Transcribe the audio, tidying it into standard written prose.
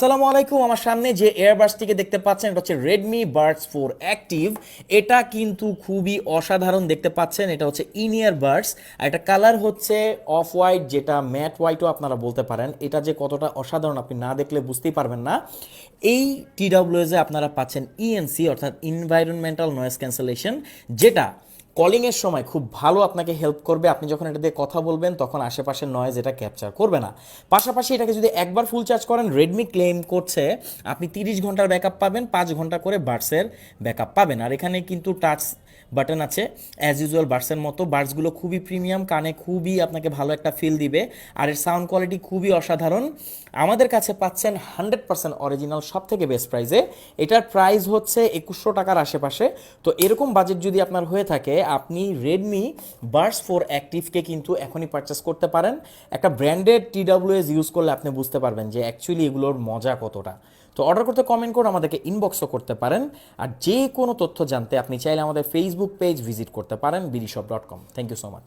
আসসালামু আলাইকুম। আমার সামনে যে এয়ারবাসটিকে দেখতে পাচ্ছেন এটা হচ্ছে রেডমি বাডস 4 অ্যাক্টিভ। এটা কিন্তু খুবই অসাধারণ দেখতে পাচ্ছেন। এটা হচ্ছে ইন ইয়ার বাডস আর এটা কালার হচ্ছে অফ হোয়াইট, যেটা ম্যাট হোয়াইটও আপনারা বলতে পারেন। এটা যে কতটা অসাধারণ আপনি না দেখলে বুঝতেই পারবেন না। এই টিডাব্লিউএস এ আপনারা পাচ্ছেন ইএনসি অর্থাৎ ইনভায়রনমেন্টাল নয়েজ ক্যান্সেলেশন, যেটা কলিংয়ের সময় খুব ভালো আপনাকে হেল্প করবে। আপনি যখন এটা দিয়ে কথা বলবেন তখন আশেপাশের নয়েজ এটা ক্যাপচার করবে না। পাশাপাশি এটাকে যদি একবার ফুল চার্জ করেন, রেডমি ক্লেম করছে আপনি 30 ঘন্টার ব্যাকআপ পাবেন, 5 ঘন্টা করে বাডসের ব্যাকআপ পাবেন। আর এখানে কিন্তু টাচ বাটন আছে অ্যাজ ইউজুয়াল বাডসের মতো। বাডসগুলো খুবই প্রিমিয়াম, কানে খুবই আপনাকে ভালো একটা ফিল দিবে। আর এর সাউন্ড কোয়ালিটি খুবই অসাধারণ। আমাদের কাছে পাচ্ছেন 100% অরিজিনাল, সব থেকে বেস্ট প্রাইসে। এটার প্রাইস হচ্ছে 2100 টাকার আশেপাশে। তো এরকম বাজেট যদি আপনার হয়ে থাকে, আপনি রেডমি বাডস 4 অ্যাক্টিভকে কিন্তু এখনই পারচেস করতে পারেন। একটা ব্র্যান্ডেড টিডাব্লিউএস ইউজ করলে আপনি বুঝতে পারবেন যে অ্যাকচুয়ালি এগুলোর মজা কতটা। তো অর্ডার করতে কমেন্ট করে আমাদেরকে ইনবক্সও করতে পারেন। আর যে কোনো তথ্য জানতে আপনি চাইলে আমাদের ফেসবুক পেজ ভিজিট করতে পারেন, bdshop.com। Thank you so much.